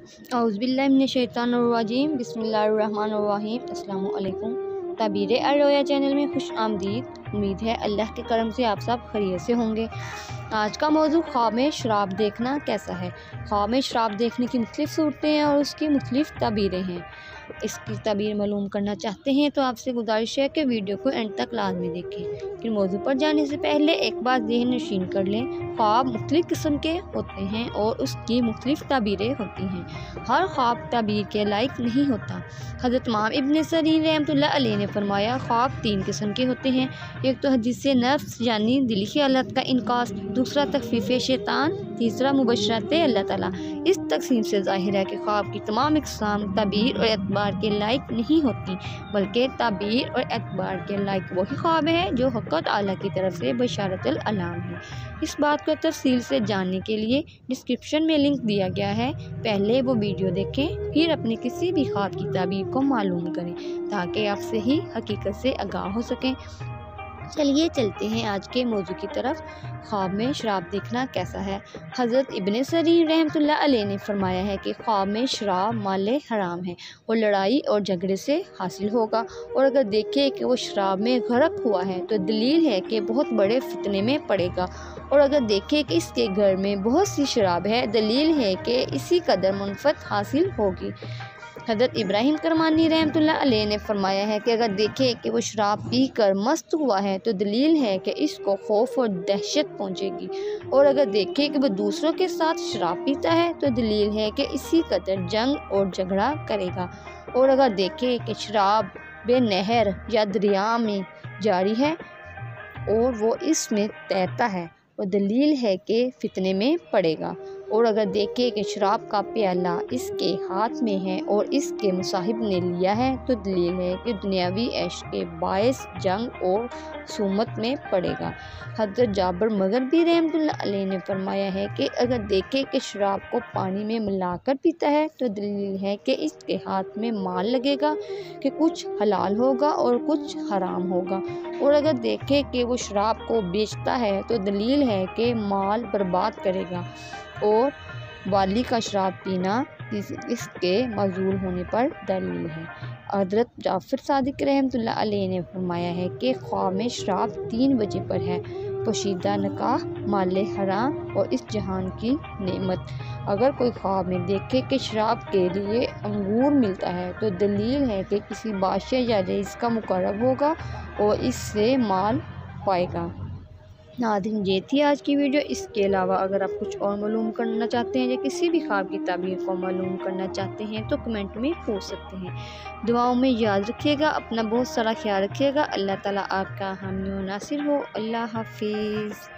औज़ुबिल्लाहि मिनश्शैतानिर्रजीम बिस्मिल्लाहिर्रहमानिर्रहीम। अस्सलामु अलैकुम। ताबीर अर्रोया चैनल में खुश आमदीद। उम्मीद है अल्लाह के करम से आप सब खैरियत से होंगे। आज का मौजू ख्वाब में शराब देखना कैसा है। ख्वाब में शराब देखने की मुख्तलिफ़ सूरतें हैं और उसकी मुख्तलिफ़ ताबीरें हैं। इसकी ताबीर मालूम करना चाहते हैं तो आपसे गुजारिश है कि वीडियो को एंड तक लाजमी देखें। फिर मौजू पर जाने से पहले एक बात ज़हन नशीन कर लें, ख्वाब मुख्तलिफ़ किस्म के होते हैं और उसकी मुख्तलिफ़ ताबीरें होती हैं। हर ख्वाब ताबीर के लायक नहीं होता। हज़रत इमाम इब्न सीरीन रहमतुल्लाह अलैह ने फरमाया, ख्वाब तीन किस्म के होते हैं। एक तो हदीसे नफ्स यानी दिली ख्यालात का इनकास, दूसरा तखफीफ़े शैतान, तीसरा मुबशरत अल्लाह ताला। इस तकसीम से ज़ाहिर है कि ख्वाब की तमाम इक़साम ताबीर और एतबार के लायक नहीं होती, बल्कि ताबीर और एतबार के लायक वही ख्वाब है जो हक़ ताला की तरफ से बशारतुल अलाम है। इस बात को तफसील से जानने के लिए डिस्क्रिप्शन में लिंक दिया गया है। पहले वो वीडियो देखें, फिर अपनी किसी भी ख्वाब की ताबीर को मालूम करें ताकि आप सही हकीकत से आगाह हो सकें। चलिए चलते हैं आज के मौजू की तरफ। ख्वाब में शराब देखना कैसा है। हज़रत इब्न सीरीन रहमतुल्लाह अलैह ने फरमाया है कि ख्वाब में शराब माले हराम है और लड़ाई और झगड़े से हासिल होगा, और अगर देखे कि वो शराब में गर्क हुआ है तो दलील है कि बहुत बड़े फितने में पड़ेगा, और अगर देखे कि इसके घर में बहुत सी शराब है, दलील है कि इसी कदर मुनफ़त हासिल होगी। हज़रत इब्राहिम करमानी रहमतुल्लाह अलैह ने फरमाया है कि अगर देखे कि वो शराब पी कर मस्त हुआ है तो दलील है कि इसको खौफ और दहशत पहुंचेगी, और अगर देखे कि वो दूसरों के साथ शराब पीता है तो दलील है कि इसी कदर जंग और झगड़ा करेगा, और अगर देखे कि शराब बेनहर या दरिया में जारी है और वो इसमें तैरता है और दलील है कि फितने में पड़ेगा, और अगर देखे कि शराब का प्याला इसके हाथ में है और इसके मुसाहिब ने लिया है तो दलील है कि दुनियावी ऐश के बायस जंग और सुमत में पड़ेगा। हज़रत जाबिर मग़रिबी रहमतुल्लाह अलैह ने फरमाया है कि अगर देखे कि शराब को पानी में मिलाकर पीता है तो दलील है कि इसके हाथ में माल लगेगा कि कुछ हलाल होगा और कुछ हराम होगा, और अगर देखे कि वो शराब को बेचता है तो दलील है कि माल बर्बाद करेगा, और वाली का शराब पीना इसके मजूल होने पर दलील है। हज़रत जाफ़र सादिक रहमतुल्लाह अलैह ने फरमाया है कि ख्वाब में शराब 3 वजह पर है: पोशीदा निकाह, माले हराम और इस जहान की नेमत। अगर कोई ख्वाब में देखे कि शराब के लिए अंगूर मिलता है तो दलील है कि किसी बादशाह या रईस का मुकर्रब होगा और इससे माल पाएगा। नाज़रीन, ये थी आज की वीडियो। इसके अलावा अगर आप कुछ और मालूम करना चाहते हैं या किसी भी ख्वाब की ताबीर को मालूम करना चाहते हैं तो कमेंट में पूछ सकते हैं। दुआओं में याद रखिएगा, अपना बहुत सारा ख्याल रखिएगा। अल्लाह ताला आपका हामी और नासिर हो। अल्लाह हाफिज़।